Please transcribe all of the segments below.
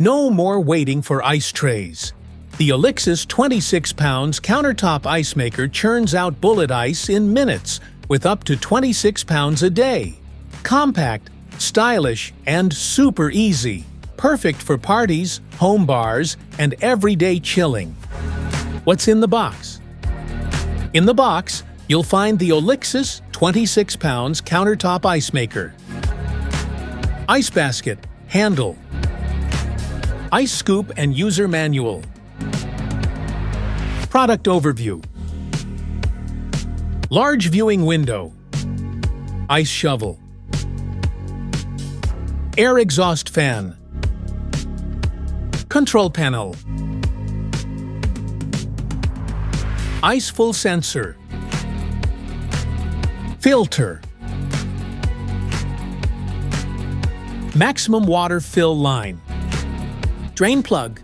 No more waiting for ice trays. The OLIXIS 26 pounds Countertop Ice Maker churns out bullet ice in minutes with up to 26 pounds a day. Compact, stylish, and super easy. Perfect for parties, home bars, and everyday chilling. What's in the box? In the box, you'll find the OLIXIS 26 pounds Countertop Ice Maker, ice basket, handle, ice scoop and user manual, product overview, large viewing window, ice shovel, air exhaust fan, control panel, ice full sensor, filter, maximum water fill line, drain plug,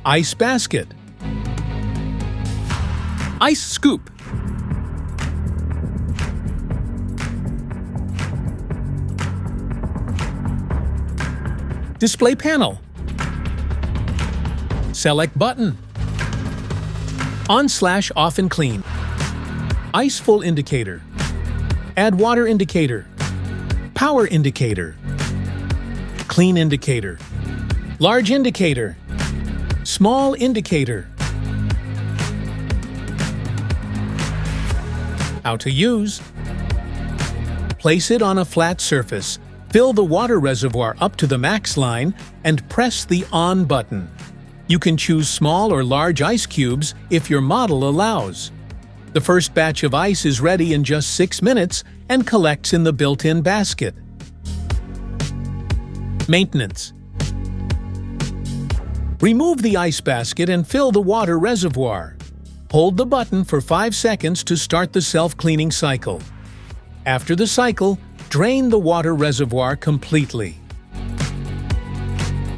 ice basket, ice scoop, display panel, select button, on/off and clean, ice full indicator, add water indicator, power indicator, clean indicator, large indicator, small indicator. How to use: place it on a flat surface, fill the water reservoir up to the max line, and press the on button. You can choose small or large ice cubes if your model allows. The first batch of ice is ready in just 6 minutes and collects in the built-in basket. Maintenance: remove the ice basket and fill the water reservoir. Hold the button for 5 seconds to start the self-cleaning cycle. After the cycle, drain the water reservoir completely.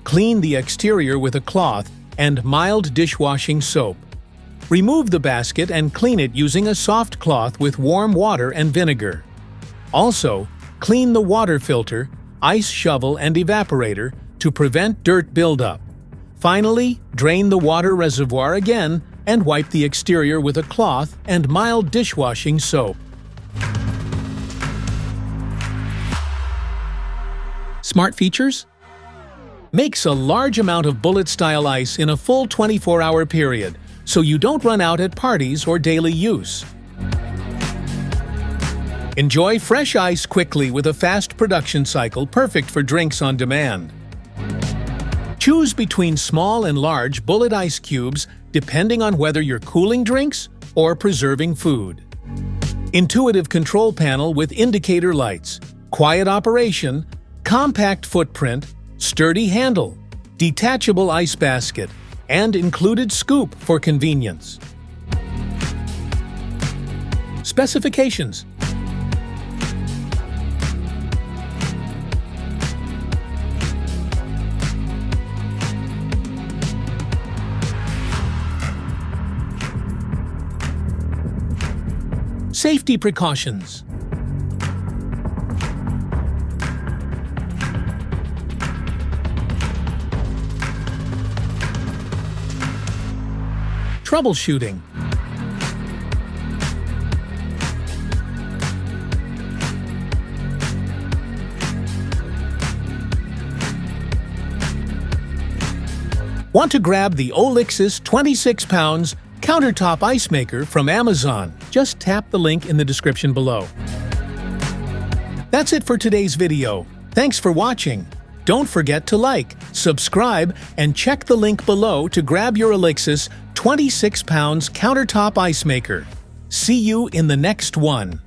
Clean the exterior with a cloth and mild dishwashing soap. Remove the basket and clean it using a soft cloth with warm water and vinegar. Also, clean the water filter, ice shovel and evaporator to prevent dirt buildup. Finally, drain the water reservoir again and wipe the exterior with a cloth and mild dishwashing soap. Smart features: makes a large amount of bullet-style ice in a full 24-hour period, so you don't run out at parties or daily use. Enjoy fresh ice quickly with a fast production cycle perfect for drinks on demand. Choose between small and large bullet ice cubes depending on whether you're cooling drinks or preserving food. Intuitive control panel with indicator lights, quiet operation, compact footprint, sturdy handle, detachable ice basket, and included scoop for convenience. Specifications: safety precautions: troubleshooting, want to grab the OLIXIS 26 pounds Countertop Ice Maker from Amazon? Just tap the link in the description below. That's it for today's video. Thanks for watching. Don't forget to like, subscribe, and check the link below to grab your OLIXIS 26 pounds Countertop Ice Maker. See you in the next one.